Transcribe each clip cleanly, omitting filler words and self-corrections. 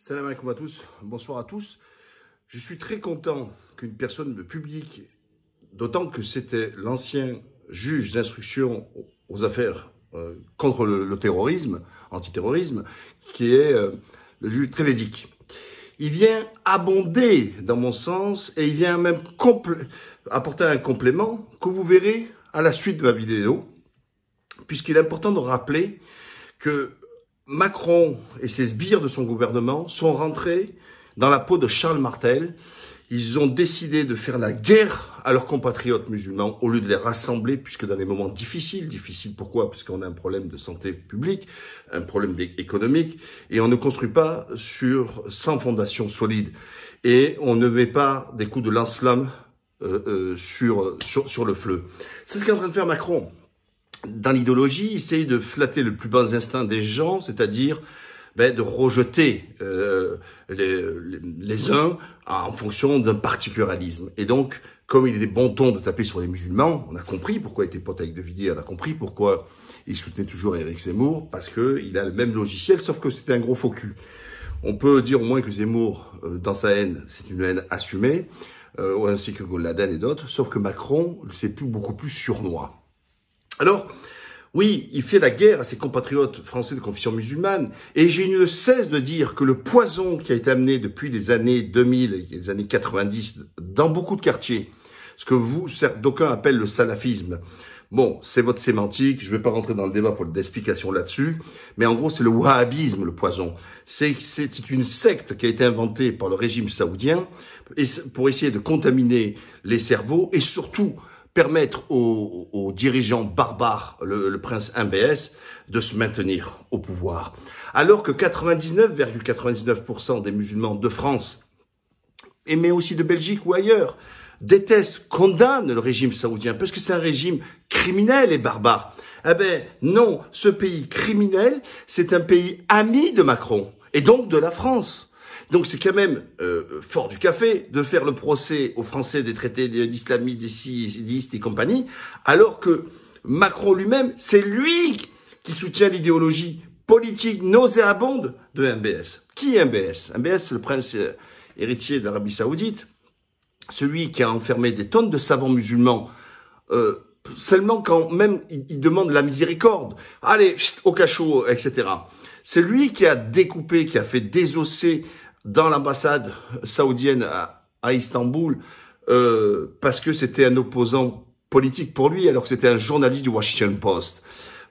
Salam alaikum à tous, bonsoir à tous. Je suis très content qu'une personne me publie, d'autant que c'était l'ancien juge d'instruction aux affaires contre le terrorisme, antiterrorisme, qui est le juge Trévédic. Il vient abonder dans mon sens et il vient même apporter un complément que vous verrez à la suite de ma vidéo, puisqu'il est important de rappeler que Macron et ses sbires de son gouvernement sont rentrés dans la peau de Charles Martel. Ils ont décidé de faire la guerre à leurs compatriotes musulmans au lieu de les rassembler, puisque dans des moments difficiles pourquoi? Parce qu'on a un problème de santé publique, un problème économique, et on ne construit pas sans fondation solide. Et on ne met pas des coups de lance-flamme sur le fleu. C'est ce qu'est en train de faire Macron. Dans l'idéologie, il essaye de flatter le plus bas instinct des gens, c'est-à-dire de rejeter les uns en fonction d'un particularisme. Et donc, comme il est bon ton de taper sur les musulmans, on a compris pourquoi il était pote avec De Villiers, on a compris pourquoi il soutenait toujours Éric Zemmour, parce que il a le même logiciel, sauf que c'était un gros faux cul. On peut dire au moins que Zemmour, dans sa haine, c'est une haine assumée, ainsi que Golnadel et d'autres, sauf que Macron, c'est beaucoup plus sournois. Alors, oui, il fait la guerre à ses compatriotes français de confession musulmane, et je ne cesse de dire que le poison qui a été amené depuis les années 2000 et les années 90 dans beaucoup de quartiers, ce que d'aucuns appellent le salafisme, bon, c'est votre sémantique, je ne vais pas rentrer dans le débat pour d'explication là-dessus, mais en gros, c'est le wahhabisme, le poison. C'est une secte qui a été inventée par le régime saoudien pour essayer de contaminer les cerveaux et surtout permettre aux dirigeants barbares, le prince MBS, de se maintenir au pouvoir. Alors que 99,99% des musulmans de France, mais aussi de Belgique ou ailleurs, détestent, condamnent le régime saoudien, parce que c'est un régime criminel et barbare. Eh ben non, ce pays criminel, c'est un pays ami de Macron, et donc de la France. Donc c'est quand même fort du café de faire le procès aux Français des traités d'islamistes, des sionistes et compagnie, alors que Macron lui-même, c'est lui qui soutient l'idéologie politique nauséabonde de MBS. Qui est MBS? MBS, c'est le prince héritier d'Arabie Saoudite, celui qui a enfermé des tonnes de savants musulmans, seulement quand même il demande la miséricorde. Allez, au cachot, etc. C'est lui qui a découpé, qui a fait désosser dans l'ambassade saoudienne à Istanbul, parce que c'était un opposant politique pour lui, alors que c'était un journaliste du Washington Post.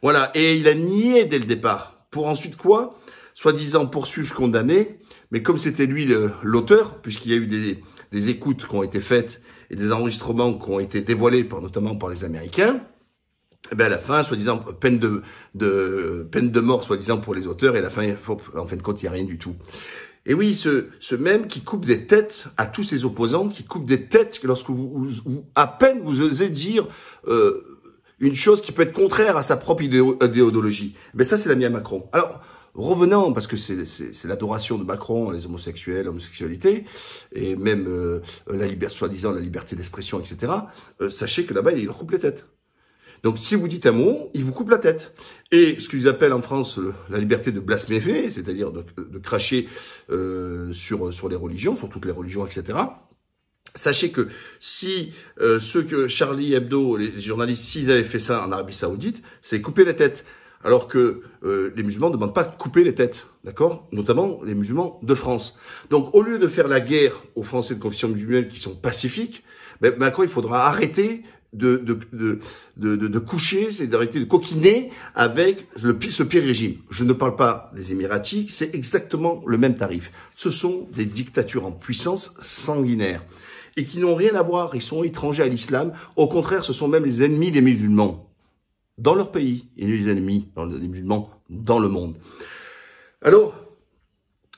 Voilà, et il a nié dès le départ. Pour ensuite quoi? Soi-disant poursuivre, condamner, mais comme c'était lui l'auteur, puisqu'il y a eu des écoutes qui ont été faites et des enregistrements qui ont été dévoilés notamment par les Américains, et bien à la fin, soi-disant peine de mort, soi-disant pour les auteurs, et à la fin, en fin de compte, il n'y a rien du tout. Et oui, ce même qui coupe des têtes à tous ses opposants, qui coupe des têtes lorsque à peine vous osez dire une chose qui peut être contraire à sa propre idéologie. Ben ça, c'est l'ami à Macron. Alors, revenons, parce que c'est l'adoration de Macron, les homosexuels, l'homosexualité, et même soi-disant la liberté d'expression, etc. Sachez que là-bas, il leur coupe les têtes. Donc, si vous dites un mot, il vous coupe la tête. Et ce qu'ils appellent en France la liberté de blasphémer, c'est-à-dire de cracher sur les religions, sur toutes les religions, etc. Sachez que si ceux que Charlie Hebdo, les journalistes, s'ils avaient fait ça en Arabie Saoudite, c'est couper les têtes. Alors que les musulmans ne demandent pas de couper les têtes, d'accord? Notamment les musulmans de France. Donc, au lieu de faire la guerre aux Français de confession musulmane qui sont pacifiques, ben, Macron, il faudra arrêter de coucher, c'est d'arrêter de coquiner avec ce pire régime. Je ne parle pas des Émiratis, c'est exactement le même tarif. Ce sont des dictatures en puissance sanguinaire et qui n'ont rien à voir, ils sont étrangers à l'islam. Au contraire, ce sont même les ennemis des musulmans dans leur pays et les ennemis des musulmans dans le monde. Alors,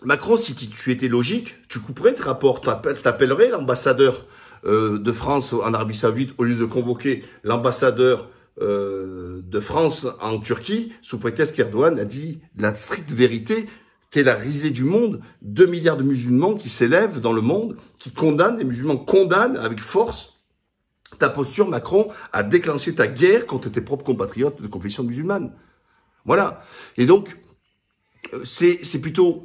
Macron, si tu étais logique, tu couperais tes rapports, t'appellerais l'ambassadeur de France en Arabie Saoudite au lieu de convoquer l'ambassadeur de France en Turquie sous prétexte qu'Erdogan a dit la stricte vérité, qu'est la risée du monde, 2 milliards de musulmans qui s'élèvent dans le monde, qui condamnent, les musulmans condamnent avec force ta posture, Macron, à déclencher ta guerre contre tes propres compatriotes de confession musulmane. Voilà. Et donc, c'est plutôt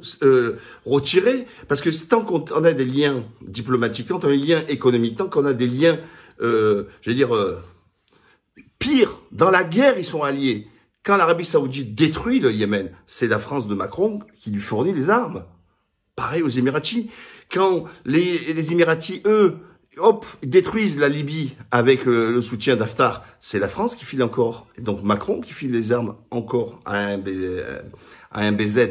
retiré, parce que tant qu'on a des liens diplomatiques, tant qu'on a des liens économiques, tant qu'on a des liens, pire, dans la guerre, ils sont alliés. Quand l'Arabie Saoudite détruit le Yémen, c'est la France de Macron qui lui fournit les armes. Pareil aux Émiratis. Quand les Émiratis, eux, détruisent la Libye avec le soutien d'Haftar, c'est la France qui file encore. Et donc Macron qui file les armes encore à un BZ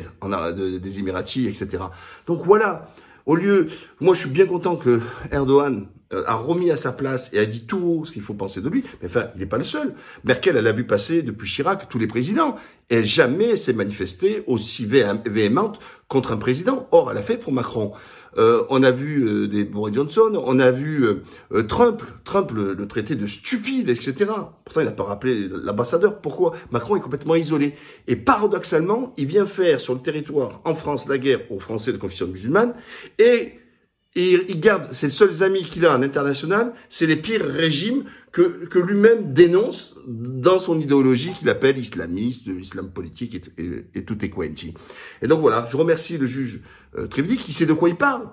des Émiratis, etc. Donc voilà. Moi je suis bien content que Erdogan a remis à sa place et a dit tout haut ce qu'il faut penser de lui. Mais enfin, il n'est pas le seul. Merkel, elle a vu passer depuis Chirac tous les présidents. Et jamais s'est manifestée aussi véhémente contre un président. Or, elle a fait pour Macron. On a vu des Boris Johnson, on a vu Trump le traiter de stupide, etc. Pourtant, il n'a pas rappelé l'ambassadeur. Pourquoi? Macron est complètement isolé. Et paradoxalement, il vient faire sur le territoire, en France, la guerre aux Français de confession musulmane. Et il garde, c'est les seuls amis qu'il a en international, c'est les pires régimes que lui-même dénonce dans son idéologie qu'il appelle islamiste, l'islam politique et tout est quanti. Et donc voilà, je remercie le juge Trivedi qui sait de quoi il parle,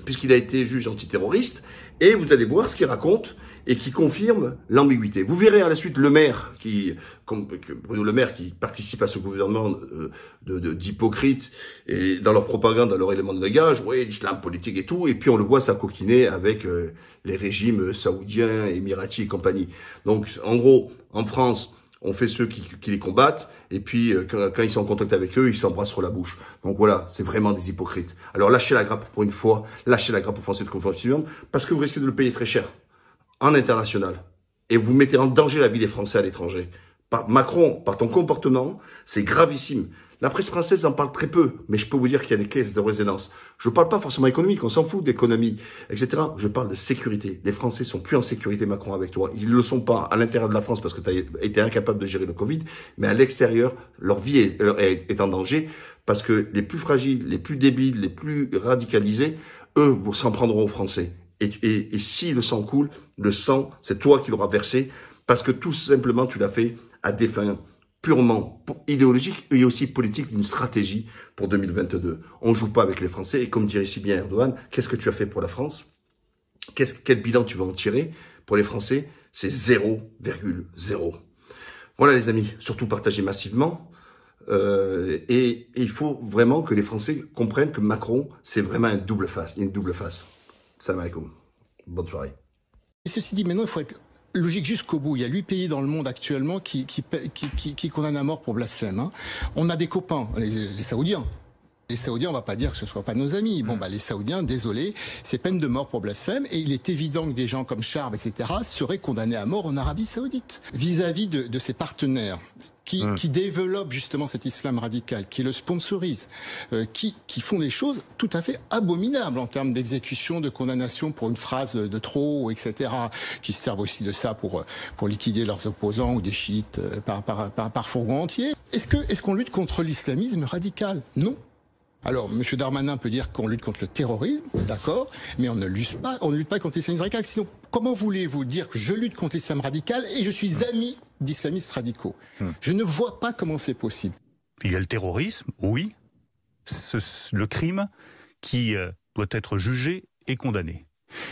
puisqu'il a été juge antiterroriste, et vous allez voir ce qu'il raconte et qui confirme l'ambiguïté. Vous verrez à la suite Bruno Le Maire qui participe à ce gouvernement d'hypocrites et dans leur propagande, dans leur élément de langage, oui, l'islam politique et tout, et puis on le voit s'acoquiner avec les régimes saoudiens, émiratis et compagnie. Donc en gros, en France, on fait ceux qui les combattent, et puis quand ils sont en contact avec eux, ils s'embrassent sur la bouche. Donc voilà, c'est vraiment des hypocrites. Alors lâchez la grappe pour une fois, lâchez la grappe aux Français de confession, parce que vous risquez de le payer très cher en international. Et vous mettez en danger la vie des Français à l'étranger. Macron, par ton comportement, c'est gravissime. La presse française en parle très peu, mais je peux vous dire qu'il y a des caisses de résonance. Je ne parle pas forcément économique, on s'en fout d'économie, etc. Je parle de sécurité. Les Français sont plus en sécurité, Macron, avec toi. Ils ne le sont pas à l'intérieur de la France parce que tu as été incapable de gérer le Covid, mais à l'extérieur, leur vie est en danger parce que les plus fragiles, les plus débiles, les plus radicalisés, eux, s'en prendront aux Français. Et si le sang coule, le sang, c'est toi qui l'auras versé parce que tout simplement, tu l'as fait à des fins purement idéologique et aussi politique d'une stratégie pour 2022. On joue pas avec les Français et comme dirait si bien Erdogan, qu'est-ce que tu as fait pour la France? Quel bilan tu vas en tirer pour les Français? C'est 0,0. Voilà les amis, surtout partagez massivement et il faut vraiment que les Français comprennent que Macron, c'est vraiment une double face. Salam alaikum. Bonne soirée. Et ceci dit, maintenant il faut être logique jusqu'au bout. Il y a 8 pays dans le monde actuellement qui condamnent à mort pour blasphème. Hein. On a des copains, les Saoudiens. Les Saoudiens, on va pas dire que ce soit pas nos amis. Bon, les Saoudiens, désolé, c'est peine de mort pour blasphème. Et il est évident que des gens comme Charb, etc., seraient condamnés à mort en Arabie Saoudite. Vis-à-vis de ses partenaires qui développent justement cet islam radical, qui le sponsorisent, qui font des choses tout à fait abominables en termes d'exécution, de condamnation pour une phrase de trop, etc., qui se servent aussi de ça pour liquider leurs opposants ou des chiites par fourgon entier. Est-ce qu'on lutte contre l'islamisme radical? Non. Alors, M. Darmanin peut dire qu'on lutte contre le terrorisme, d'accord, mais on ne lutte pas contre l'islamisme radical. Sinon, comment voulez-vous dire que je lutte contre l'islam radical et je suis ami d'islamistes radicaux? Je ne vois pas comment c'est possible. Il y a le terrorisme, oui, le crime qui doit être jugé et condamné.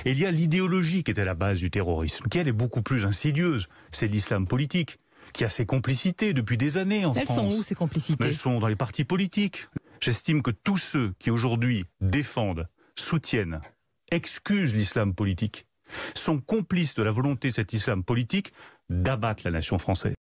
Et il y a l'idéologie qui est à la base du terrorisme, qui elle est beaucoup plus insidieuse, c'est l'islam politique, qui a ses complicités depuis des années en France. Elles sont où ces complicités? Elles sont dans les partis politiques. J'estime que tous ceux qui aujourd'hui défendent, soutiennent, excusent l'islam politique, sont complices de la volonté de cet islam politique d'abattre la nation française.